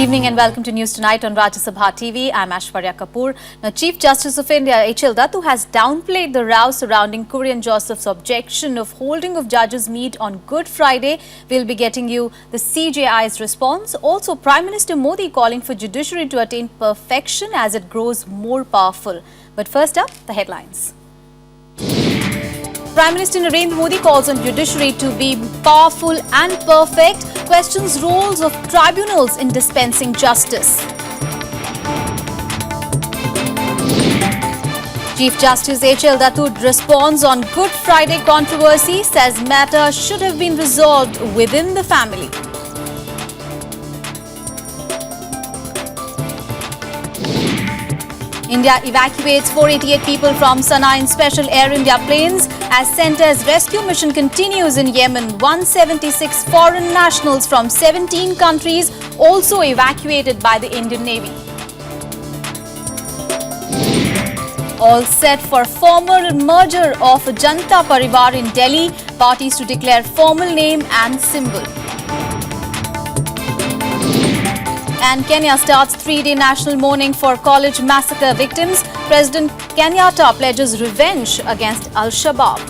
Good evening and welcome to News Tonight on Rajya Sabha TV. I'm Aishwarya Kapoor. Now, Chief Justice of India H.L. Dattu has downplayed the row surrounding Kurian Joseph's objection of holding of judges' meet on Good Friday. We'll be getting you the CJI's response. Also, Prime Minister Modi calling for judiciary to attain perfection as it grows more powerful. But first up, the headlines. Prime Minister Narendra Modi calls on judiciary to be powerful and perfect, questions roles of tribunals in dispensing justice. Chief Justice H.L. Dattu responds on Good Friday controversy, says matter should have been resolved within the family. India evacuates 488 people from Sana'a in special Air India planes as centre's rescue mission continues in Yemen. 176 foreign nationals from 17 countries also evacuated by the Indian Navy. All set for formal merger of Janata Parivar in Delhi. Parties to declare formal name and symbol. And Kenya starts 3-day national mourning for college massacre victims. President Kenyatta pledges revenge against Al-Shabaab.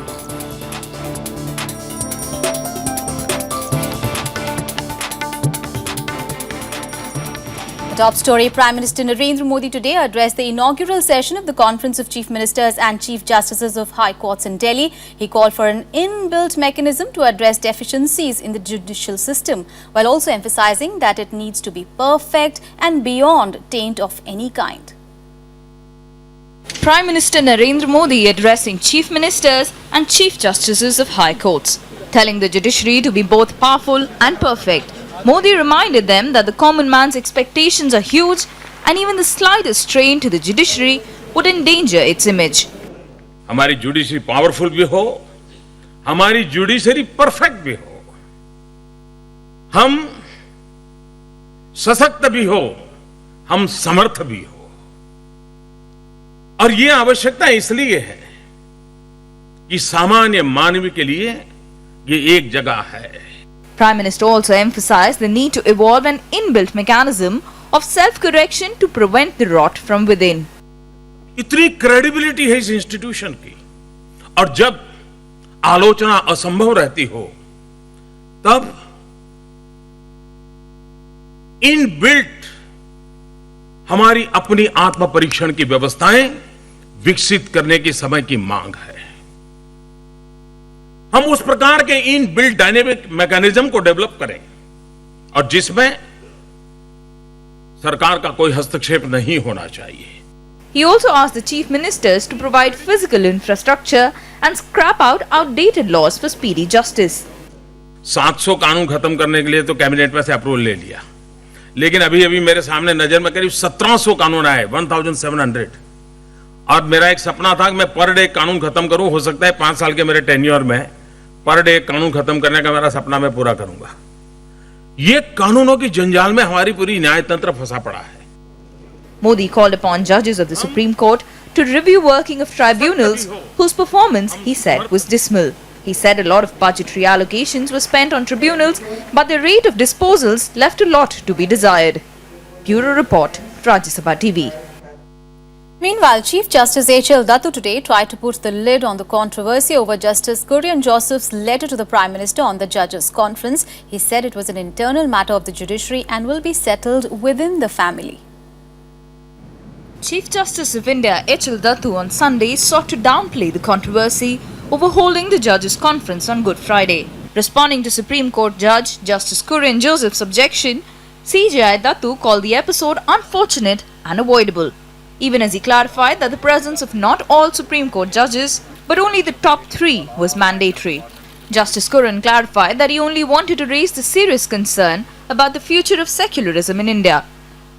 The top story, Prime Minister Narendra Modi today addressed the inaugural session of the Conference of Chief Ministers and Chief Justices of High Courts in Delhi. He called for an inbuilt mechanism to address deficiencies in the judicial system, while also emphasizing that it needs to be perfect and beyond taint of any kind. Prime Minister Narendra Modi addressing Chief Ministers and Chief Justices of High Courts, telling the judiciary to be both powerful and perfect. Modi reminded them that the common man's expectations are huge and even the slightest strain to the judiciary would endanger its image. हमारी judiciary powerful भी हो, हमारी judiciary perfect भी हो, हम सशक्त भी हो, हम समर्थ भी हो। और ये आवश्यकता इसलिए है कि सामान्य मानव के लिए ये एक जगह है। Prime Minister also emphasized the need to evolve an inbuilt mechanism of self-correction to prevent the rot from within. इतनी क्रेडिबिलिटी है इस इंस्टीट्यूशन की, और जब आलोचना असंभव रहती हो, तब इनबिल्ट हमारी अपनी आत्म परीक्षण की व्यवस्थाएं विकसित करने की समय की मांग है। हम उस प्रकार के इन बिल्ड डायनेमिक मैकेनिज्म को डेवलप करें और जिसमें सरकार का कोई हस्तक्षेप नहीं होना चाहिए। He also asked the chief ministers to provide physical infrastructure and scrap out outdated laws for speedy justice. 700 कानून खत्म करने के लिए तो कैबिनेट में से अप्रूवल ले लिया, लेकिन अभी मेरे सामने नजर में करीब 1700 कानून आए, 1700। और मेरा एक सपना था कि मैं पर डे कानून खत्म करूं। हो सकता है 5 साल के मेरे टेन्योर में पर डे कानून खत्म करने का मेरा सपना मैं पूरा करूंगा। ये कानूनों की जंजाल में हमारी पूरी न्याय तंत्र फंसा पड़ा है। Modi called upon judges of the Supreme Court to review working of tribunals whose performance, he said, was dismal. He said a lot of budgetary allocations were spent on tribunals, but the rate of disposals left a lot to be desired. Bureau Report, Rajya Sabha TV. Meanwhile, Chief Justice H.L. Dattu today tried to put the lid on the controversy over Justice Kurian Joseph's letter to the Prime Minister on the Judges' Conference. He said it was an internal matter of the judiciary and will be settled within the family. Chief Justice of India H.L. Dattu on Sunday sought to downplay the controversy over holding the Judges' Conference on Good Friday. Responding to Supreme Court Judge Justice Kurian Joseph's objection, CJI Dattu called the episode unfortunate and avoidable, even as he clarified that the presence of not all Supreme Court judges, but only the top 3 was mandatory. Justice Kurian clarified that he only wanted to raise the serious concern about the future of secularism in India,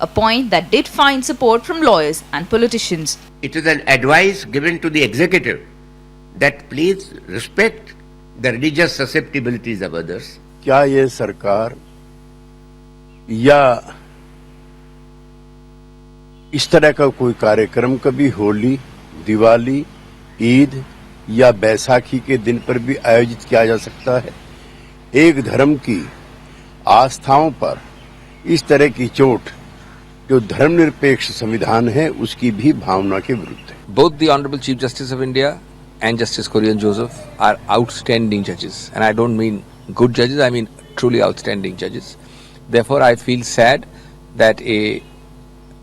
a point that did find support from lawyers and politicians. It is an advice given to the executive that please respect the religious susceptibilities of others. क्या ये सरकार या इस तरह का कोई कार्यक्रम कभी होली, दिवाली, ईद या बैसाखी के दिन पर भी आयोजित किया जा सकता है? एक धर्म की आस्थाओं पर इस तरह की चोट जो धर्मनिरपेक्ष संविधान है उसकी भी भावना के विरुद्ध है। Both the Honorable Chief Justice of India and Justice Kurian Joseph are outstanding judges, and I don't mean good judges, I mean truly outstanding judges. Therefore, I feel sad that a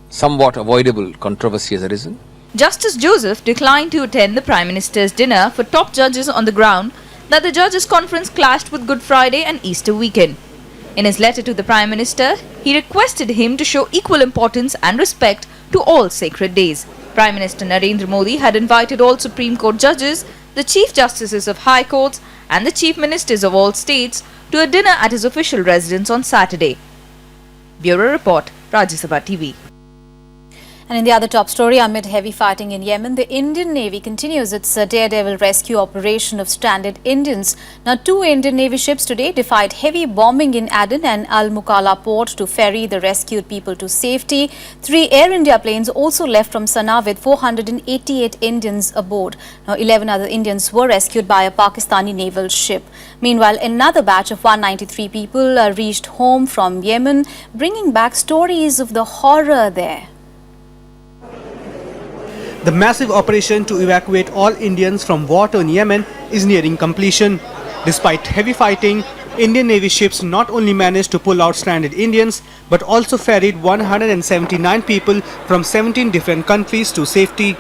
somewhat avoidable controversy has arisen. Justice Joseph declined to attend the Prime Minister's dinner for top judges on the ground that the Judges' Conference clashed with Good Friday and Easter weekend. In his letter to the Prime Minister, he requested him to show equal importance and respect to all sacred days. Prime Minister Narendra Modi had invited all Supreme Court judges, the Chief Justices of High Courts and the Chief Ministers of all states to a dinner at his official residence on Saturday. Bureau Report, Rajya Sabha TV. And in the other top story, amid heavy fighting in Yemen, the Indian Navy continues its daredevil rescue operation of stranded Indians. Now, 2 Indian Navy ships today defied heavy bombing in Aden and Al Mukalla port to ferry the rescued people to safety. 3 Air India planes also left from Sana'a with 488 Indians aboard. Now, 11 other Indians were rescued by a Pakistani naval ship. Meanwhile, another batch of 193 people reached home from Yemen, bringing back stories of the horror there. The massive operation to evacuate all Indians from war-torn Yemen is nearing completion. Despite heavy fighting, Indian Navy ships not only managed to pull out stranded Indians, but also ferried 179 people from 17 different countries to safety.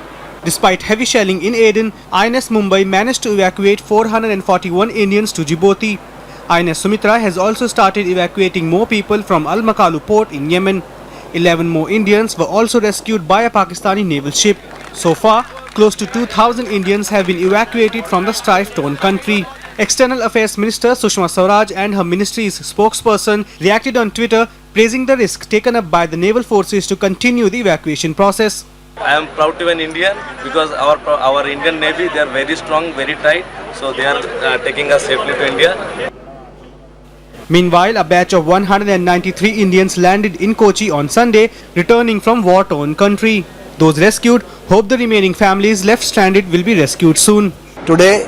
Despite heavy shelling in Aden, INS Mumbai managed to evacuate 441 Indians to Djibouti. INS Sumitra has also started evacuating more people from Al Makalu port in Yemen. 11 more Indians were also rescued by a Pakistani naval ship. So far, close to 2,000 Indians have been evacuated from the strife-torn country. External Affairs Minister Sushma Swaraj and her ministry's spokesperson reacted on Twitter, praising the risk taken up by the naval forces to continue the evacuation process. I am proud to be an Indian because our Indian Navy, they are very strong, very tight, so they are taking us safely to India. Meanwhile, a batch of 193 Indians landed in Kochi on Sunday, returning from war-torn country. Those rescued hope the remaining families left stranded will be rescued soon. Today,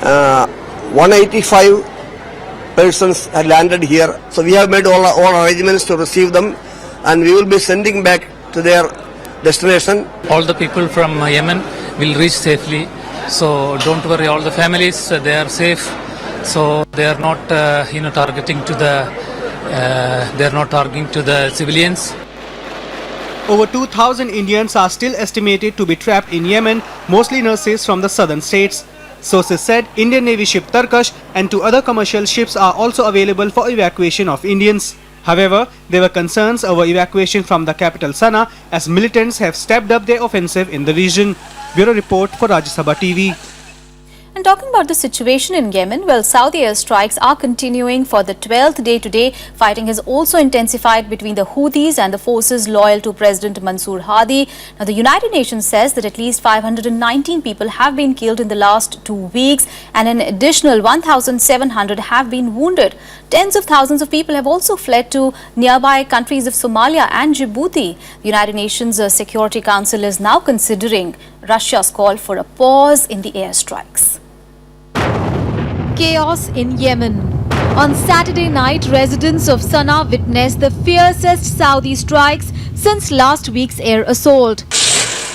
185 persons have landed here. So we have made all arrangements to receive them, and we will be sending back to their destination. All the people from Yemen will reach safely. So don't worry, all the families, they are safe. So they are not, targeting to the civilians. Over 2,000 Indians are still estimated to be trapped in Yemen, mostly nurses from the southern states. Sources said Indian Navy ship Tarkash and 2 other commercial ships are also available for evacuation of Indians. However, there were concerns over evacuation from the capital Sana'a as militants have stepped up their offensive in the region. Bureau Report for Rajya Sabha TV. And talking about the situation in Yemen, well, Saudi airstrikes are continuing for the 12th day today. Fighting has also intensified between the Houthis and the forces loyal to President Mansour Hadi. Now, the United Nations says that at least 519 people have been killed in the last 2 weeks and an additional 1,700 have been wounded. Tens of thousands of people have also fled to nearby countries of Somalia and Djibouti. The United Nations Security Council is now considering Russia's call for a pause in the airstrikes. Chaos in Yemen. On Saturday night, residents of Sana'a witnessed the fiercest Saudi strikes since last week's air assault.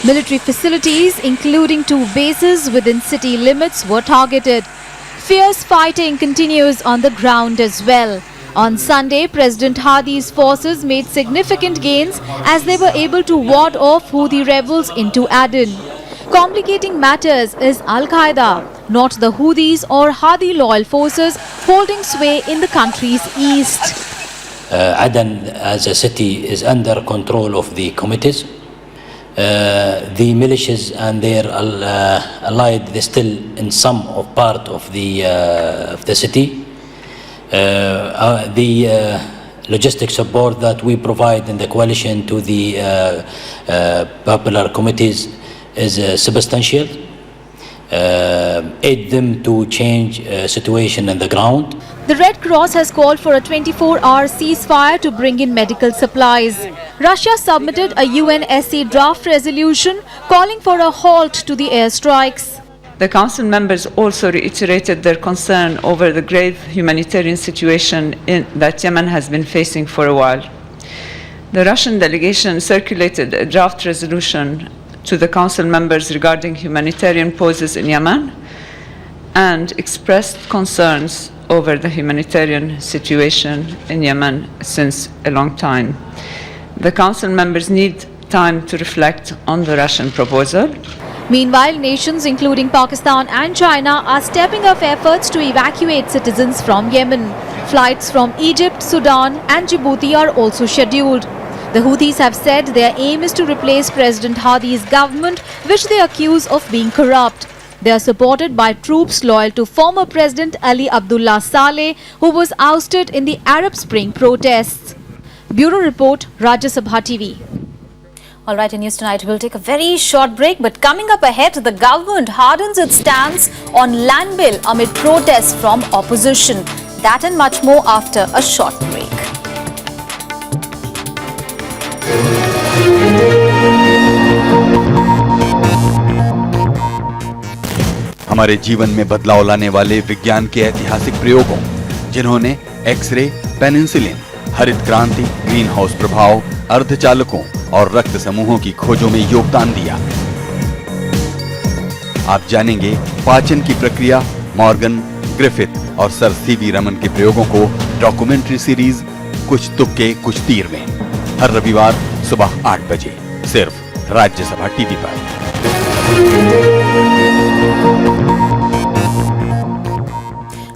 Military facilities, including 2 bases within city limits, were targeted. Fierce fighting continues on the ground as well. On Sunday, President Hadi's forces made significant gains as they were able to ward off Houthi rebels into Aden. Complicating matters is Al-Qaeda, not the Houthis or Hadi loyal forces holding sway in the country's east. Aden as a city is under control of the committees. The militias and their allied, they're still in some of part of the city. The logistic support that we provide in the coalition to the popular committees is substantial. Aid them to change situation on the ground. The Red Cross has called for a 24-hour ceasefire to bring in medical supplies. Russia submitted a UNSC draft resolution calling for a halt to the airstrikes. The Council members also reiterated their concern over the grave humanitarian situation that Yemen has been facing for a while. The Russian delegation circulated a draft resolution to the Council members regarding humanitarian pauses in Yemen and expressed concerns over the humanitarian situation in Yemen since a long time. The Council members need time to reflect on the Russian proposal. Meanwhile, nations including Pakistan and China are stepping up efforts to evacuate citizens from Yemen. Flights from Egypt, Sudan and Djibouti are also scheduled. The Houthis have said their aim is to replace President Hadi's government, which they accuse of being corrupt. They are supported by troops loyal to former President Ali Abdullah Saleh, who was ousted in the Arab Spring protests. Bureau Report, Rajya Sabha TV. All right, in news tonight, we'll take a very short break. But coming up ahead, the government hardens its stance on land bill amid protests from opposition. That and much more after a short break. हमारे जीवन में बदलाव लाने वाले विज्ञान के ऐतिहासिक प्रयोगों, जिन्होंने एक्सरे, पेनिसिलिन, हरित क्रांति, ग्रीन हाउस प्रभाव, अर्धचालकों और रक्त समूहों की खोजों में योगदान दिया। आप जानेंगे पाचन की प्रक्रिया, मॉर्गन, ग्रिफिथ और सर सीवी रमन के प्रयोगों को डॉक्यूमेंट्री सीरीज कुछ तुक्के कुछ तीर में हर रविवार सुबह 8 बजे सिर्फ राज्यसभा टीवी पर।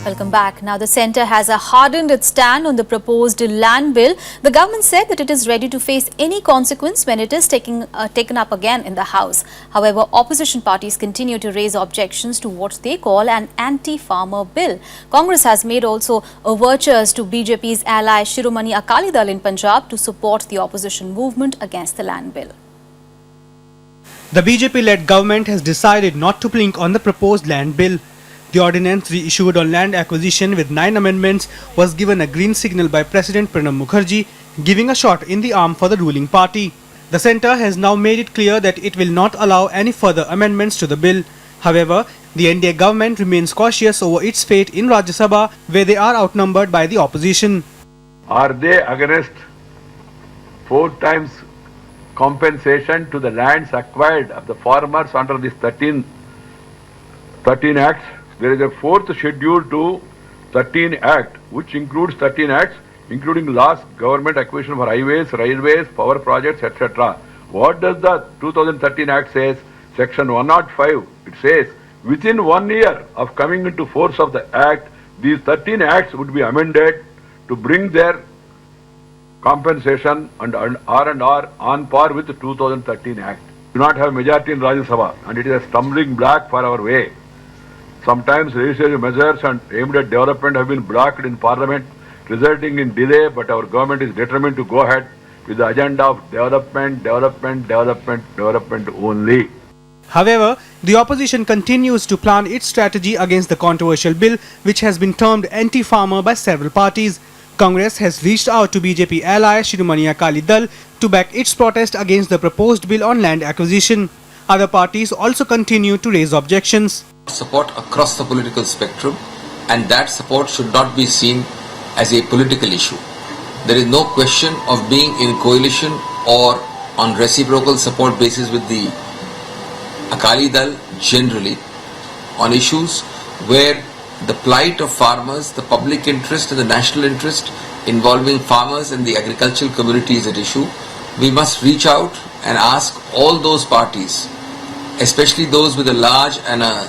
Welcome back. Now, the centre has hardened its stand on the proposed land bill. The government said that it is ready to face any consequence when it is taken up again in the House. However, opposition parties continue to raise objections to what they call an anti-farmer bill. Congress has made also overtures to BJP's ally Shiromani Akali Dal in Punjab to support the opposition movement against the land bill. The BJP-led government has decided not to blink on the proposed land bill. The ordinance reissued on land acquisition with 9 amendments was given a green signal by President Pranab Mukherjee, giving a shot in the arm for the ruling party. The centre has now made it clear that it will not allow any further amendments to the bill. However, the NDA government remains cautious over its fate in Rajya Sabha, where they are outnumbered by the opposition. Are they against 4 times compensation to the lands acquired of the farmers under this 13 acts? There is a 4th schedule to 13 Act, which includes 13 acts, including laws, government acquisition for highways, railways, power projects, etc. What does the 2013 Act says? Section 105, it says, within 1 year of coming into force of the Act, these 13 acts would be amended to bring their compensation and R&R on par with the 2013 Act. We do not have majority in Rajya Sabha, and it is a stumbling block for our way. Sometimes legislative measures and aimed at development have been blocked in Parliament, resulting in delay, but our government is determined to go ahead with the agenda of development only. However, the opposition continues to plan its strategy against the controversial bill, which has been termed anti-farmer by several parties. Congress has reached out to BJP ally Shiromani Akali Dal to back its protest against the proposed bill on land acquisition. Other parties also continue to raise objections. Support across the political spectrum, and that support should not be seen as a political issue. There is no question of being in coalition or on reciprocal support basis with the Akali Dal generally on issues where the plight of farmers, the public interest and the national interest involving farmers and the agricultural community is at issue. We must reach out and ask all those parties, especially those with a large and a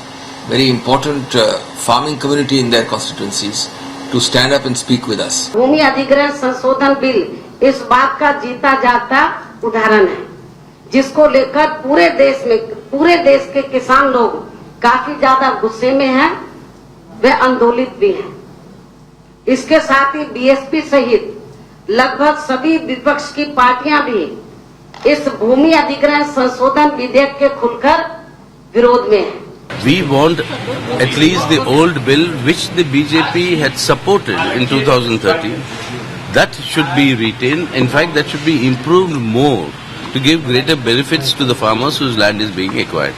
very important farming community in their constituencies, to stand up and speak with us. भूमि अधिग्रहण संशोधन bill इस बात का जीता जागता उदाहरण है, जिसको लेकर पूरे देश के किसान लोग काफी ज्यादा गुस्से में हैं, वे आंदोलित भी हैं। इसके साथ ही बीएसपी सहित लगभग सभी विपक्ष की पार्टियां भी इस भूमि अधिग्रहण संशोधन विधेयक के खुलकर विरोध में हैं। We want at least the old bill which the BJP had supported in 2013. That should be retained. In fact, that should be improved more to give greater benefits to the farmers whose land is being acquired.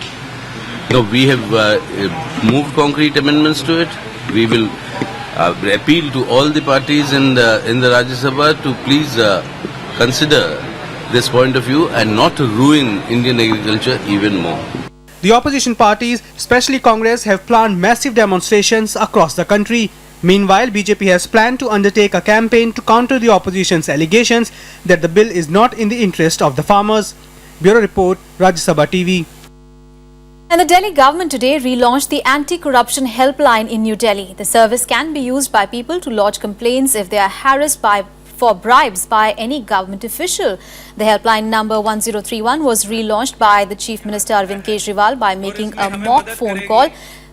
No, we have moved concrete amendments to it. We will appeal to all the parties in the Rajya Sabha to please consider this point of view and not to ruin Indian agriculture even more. The opposition parties, especially Congress, have planned massive demonstrations across the country. Meanwhile, BJP has planned to undertake a campaign to counter the opposition's allegations that the bill is not in the interest of the farmers. Bureau Report, Rajya Sabha TV. And the Delhi government today relaunched the anti-corruption helpline in New Delhi. The service can be used by people to lodge complaints if they are harassed for bribes by any government official. The helpline number 1031 was relaunched by the Chief Minister Arvind Kejriwal by making a mock phone call.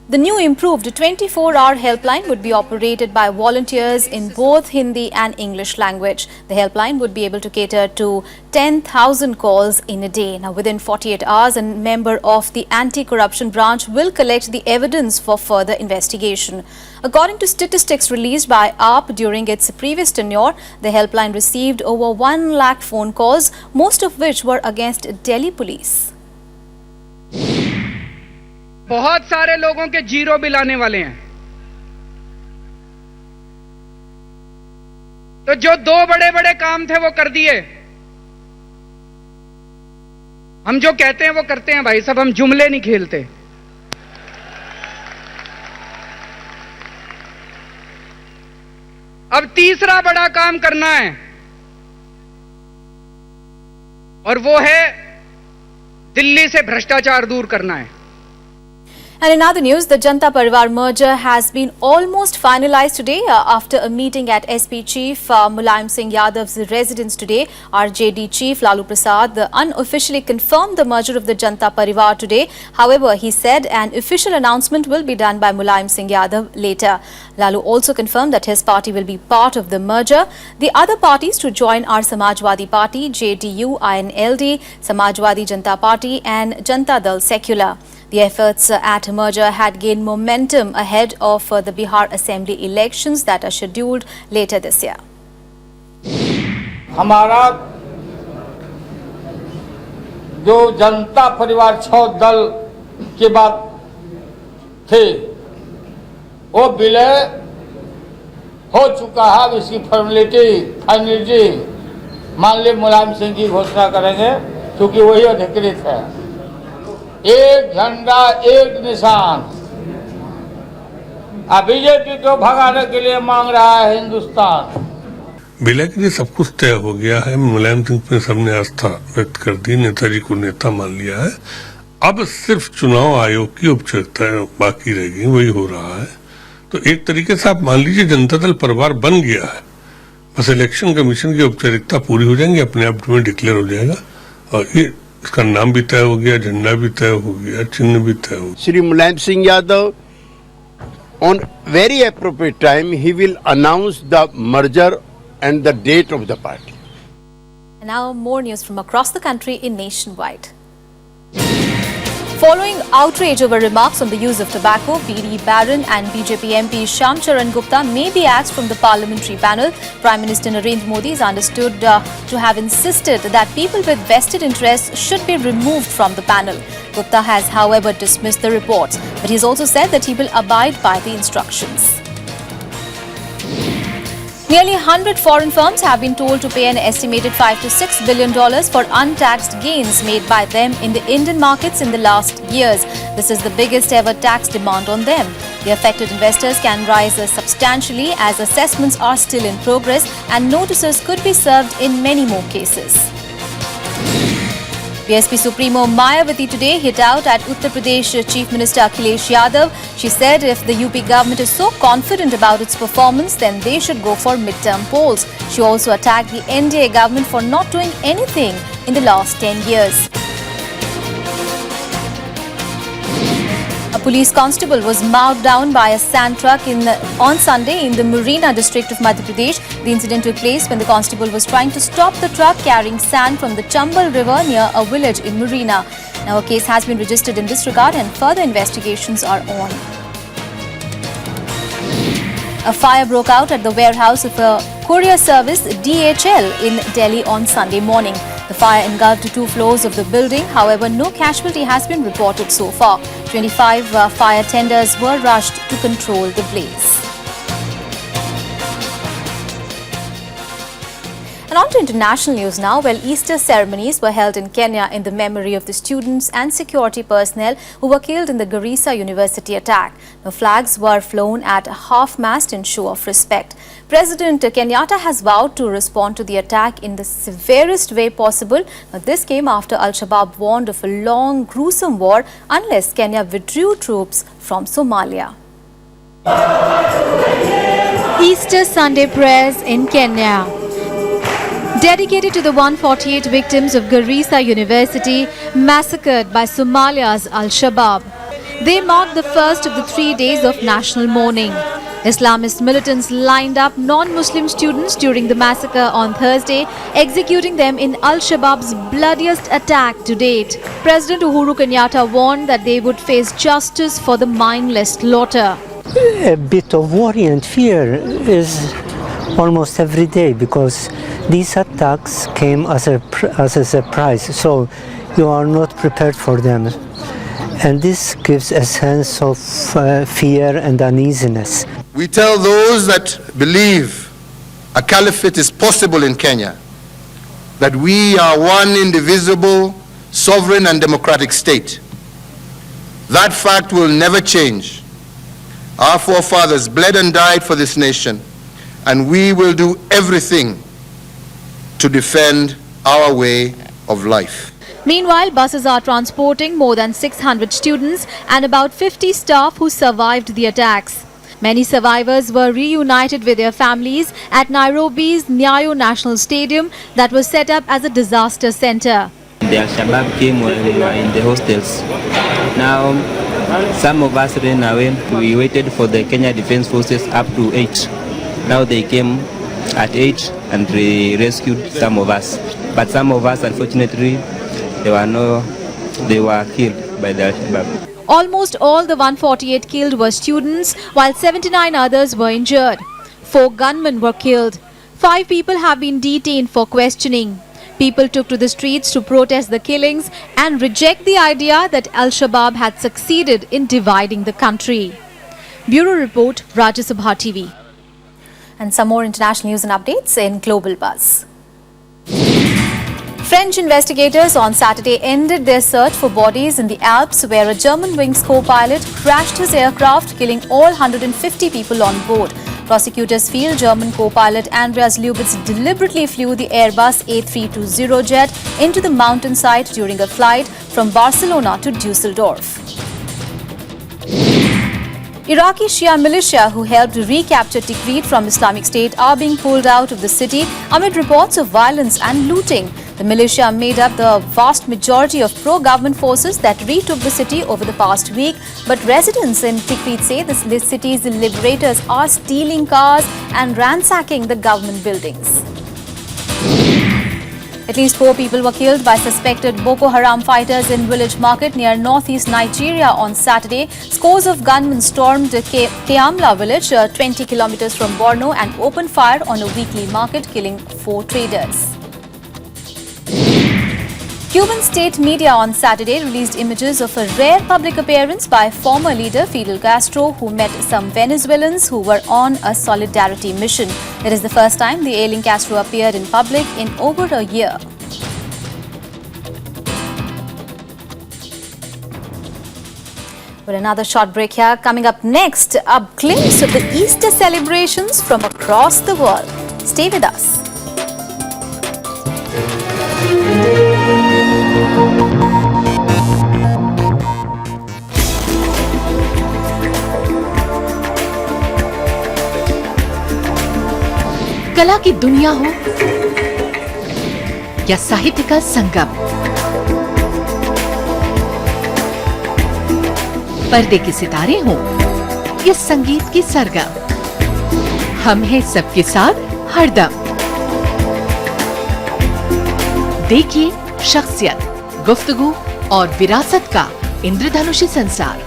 The new improved 24-hour helpline would be operated by volunteers in both Hindi and English language. The helpline would be able to cater to 10,000 calls in a day. Now, within 48 hours, a member of the anti-corruption branch will collect the evidence for further investigation. According to statistics released by AAP during its previous tenure, the helpline received over 1 lakh phone calls, most of which were against Delhi police. बहुत सारे लोगों के zero bill आने वाले हैं, तो जो दो बड़े बड़े काम थे वो कर दिए। हम जो कहते हैं वो करते हैं भाई साहब, हम जुमले नहीं खेलते। अब तीसरा बड़ा काम करना है और वो है दिल्ली से भ्रष्टाचार दूर करना है। And in other news, the Janata Parivar merger has been almost finalized today after a meeting at SP Chief Mulayam Singh Yadav's residence today. RJD Chief Lalu Prasad unofficially confirmed the merger of the Janata Parivar today. However, he said an official announcement will be done by Mulayam Singh Yadav later. Lalu also confirmed that his party will be part of the merger. The other parties to join are Samajwadi Party, JDU, INLD, Samajwadi Janata Party and Janata Dal Secular. The efforts at merger had gained momentum ahead of the Bihar Assembly elections that are scheduled later this year. हमारा जो जनता परिवार 6 दल के बाद थे वो विलय हो चुका है। इसकी फाइनलिटी माननीय मुलायम सिंह जी घोषणा करेंगे क्योंकि वही अधिकृत है। एक झंडा एक निशान। अब बीजेपी को भगाने के लिए मांग रहा है हिंदुस्तान। विलय के लिए सब कुछ तय हो गया है। मुलायम सिंह पे सबने आस्था व्यक्त कर दी, नेताजी को नेता मान लिया है। अब सिर्फ चुनाव आयोग की औपचारिकता बाकी रहेगी, वही हो रहा है। तो एक तरीके से आप मान लीजिए जनता दल परिवार बन गया है। बस इलेक्शन कमीशन की औपचारिकता पूरी हो जाएंगी, अपने आप में डिक्लेयर हो जाएगा और ये इसका नाम भी तय हो गया, झंडा भी तय हो गया, चिन्ह भी तय हो गया। Shri Mulayam Singh Yadav on very appropriate time he will announce the merger and the date of the party. And now more news from across the country in Nationwide. Following outrage over remarks on the use of tobacco, BD Baron and BJP MP Shyam Charan Gupta may be axed from the parliamentary panel. Prime Minister Narendra Modi is understood to have insisted that people with vested interests should be removed from the panel. Gupta has, however, dismissed the reports, but he has also said that he will abide by the instructions. Nearly 100 foreign firms have been told to pay an estimated $5 to $6 billion for untaxed gains made by them in the Indian markets in the last years. This is the biggest ever tax demand on them. The affected investors can rise substantially as assessments are still in progress and notices could be served in many more cases. BSP Supremo Mayawati today hit out at Uttar Pradesh Chief Minister Akhilesh Yadav. She said if the UP government is so confident about its performance, then they should go for midterm polls. She also attacked the NDA government for not doing anything in the last 10 years. A police constable was mowed down by a sand truck on Sunday in the Morena district of Madhya Pradesh. The incident took place when the constable was trying to stop the truck carrying sand from the Chambal River near a village in Morena. Now a case has been registered in this regard and further investigations are on. A fire broke out at the warehouse of a courier service DHL in Delhi on Sunday morning. The fire engulfed 2 floors of the building. However, no casualty has been reported so far. 25 fire tenders were rushed to control the blaze. And on to international news now. Well, Easter ceremonies were held in Kenya in the memory of the students and security personnel who were killed in the Garissa University attack. The flags were flown at half-mast in show of respect. President Kenyatta has vowed to respond to the attack in the severest way possible. Now, this came after Al-Shabaab warned of a long, gruesome war unless Kenya withdrew troops from Somalia. Easter Sunday prayers in Kenya. Dedicated to the 148 victims of Garissa University massacred by Somalia's Al-Shabaab. They marked the first of the 3 days of national mourning. Islamist militants lined up non-Muslim students during the massacre on Thursday, executing them in Al-Shabaab's bloodiest attack to date. President Uhuru Kenyatta warned that they would face justice for the mindless slaughter. A bit of worry and fear is almost every day because these attacks came as a surprise, so you are not prepared for them. And this gives a sense of fear and uneasiness. We tell those that believe a caliphate is possible in Kenya that we are one indivisible, sovereign and democratic state. That fact will never change. Our forefathers bled and died for this nation, and we will do everything to defend our way of life. Meanwhile, buses are transporting more than 600 students and about 50 staff who survived the attacks. Many survivors were reunited with their families at Nairobi's Nyayo National Stadium that was set up as a disaster center. The Al-Shabaab came when we were in the hostels. Now, some of us ran away. We waited for the Kenya Defence Forces up to 8. Now they came at 8 and rescued some of us. But some of us, unfortunately, they were killed by the Al-Shabaab. Almost all the 148 killed were students, while 79 others were injured. 4 gunmen were killed. 5 people have been detained for questioning. People took to the streets to protest the killings and reject the idea that Al-Shabaab had succeeded in dividing the country. Bureau Report, Rajya Sabha TV. And some more international news and updates in Global Buzz. French investigators on Saturday ended their search for bodies in the Alps where a Germanwings co-pilot crashed his aircraft, killing all 150 people on board. Prosecutors feel German co-pilot Andreas Lubitz deliberately flew the Airbus A320 jet into the mountainside during a flight from Barcelona to Dusseldorf. Iraqi Shia militia who helped recapture Tikrit from Islamic State are being pulled out of the city amid reports of violence and looting. The militia made up the vast majority of pro-government forces that retook the city over the past week. But residents in Tikrit say the city's liberators are stealing cars and ransacking the government buildings. At least 4 people were killed by suspected Boko Haram fighters in village market near northeast Nigeria on Saturday. Scores of gunmen stormed Keamla village, 20 kilometers from Borno, and opened fire on a weekly market, killing 4 traders. Cuban state media on Saturday released images of a rare public appearance by former leader Fidel Castro, who met some Venezuelans who were on a solidarity mission. It is the first time the ailing Castro appeared in public in over a year. Well, another short break here. Coming up next, a glimpse of the Easter celebrations from across the world. Stay with us. कला की दुनिया हो या साहित्य का संगम, पर्दे के सितारे हों या संगीत की सरगम, हम हैं सबके साथ हरदम। देखिए शख्सियत, गुफ्तगू और विरासत का इंद्रधनुषी संसार।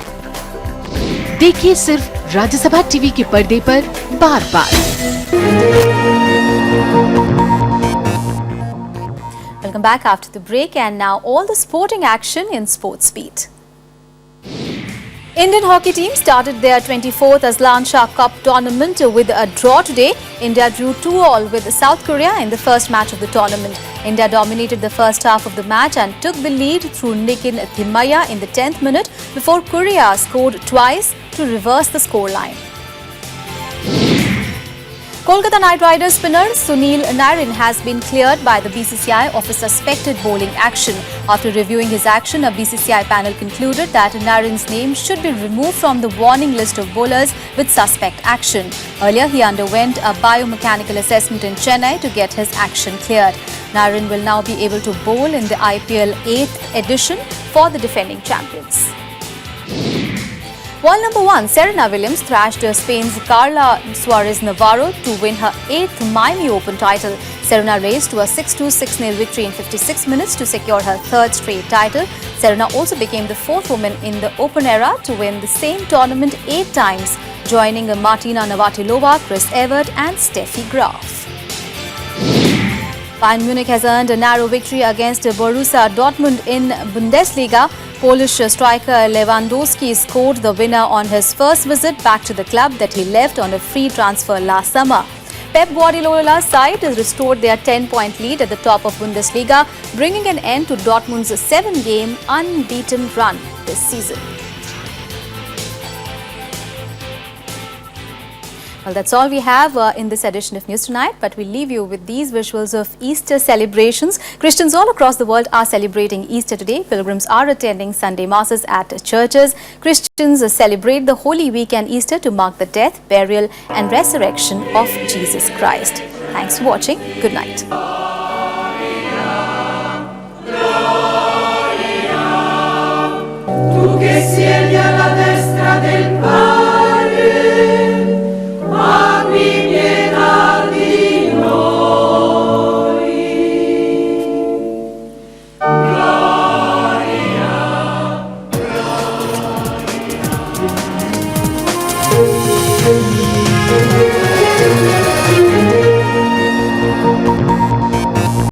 देखिए सिर्फ राज्यसभा टीवी के पर्दे पर बार बार। Welcome back after the break, and now all the sporting action in Sports Beat. Indian hockey team started their 24th Aslan Shah Cup tournament with a draw today. India drew 2-all with South Korea in the first match of the tournament. India dominated the first half of the match and took the lead through Nikin Thimaya in the 10th minute before Korea scored twice to reverse the scoreline. Kolkata Knight Riders spinner Sunil Narine has been cleared by the BCCI of a suspected bowling action. After reviewing his action, a BCCI panel concluded that Narine's name should be removed from the warning list of bowlers with suspect action. Earlier, he underwent a biomechanical assessment in Chennai to get his action cleared. Narine will now be able to bowl in the IPL 8th edition for the defending champions. World number 1 Serena Williams thrashed Spain's Carla Suarez Navarro to win her 8th Miami Open title. Serena raced to a 6-2, 6-0 victory in 56 minutes to secure her 3rd straight title. Serena also became the 4th woman in the Open era to win the same tournament 8 times, joining Martina Navratilova, Chris Evert and Steffi Graf. Bayern Munich has earned a narrow victory against Borussia Dortmund in Bundesliga. Polish striker Lewandowski scored the winner on his first visit back to the club that he left on a free transfer last summer. Pep Guardiola's side has restored their 10-point lead at the top of Bundesliga, bringing an end to Dortmund's 7-game unbeaten run this season. Well, that's all we have in this edition of News Tonight, but we leave you with these visuals of Easter celebrations. Christians all across the world are celebrating Easter today. Pilgrims are attending Sunday masses at churches. Christians celebrate the Holy Week and Easter to mark the death, burial and resurrection of Jesus Christ. Thanks for watching. Good night. Tu che siedi alla destra del Padre.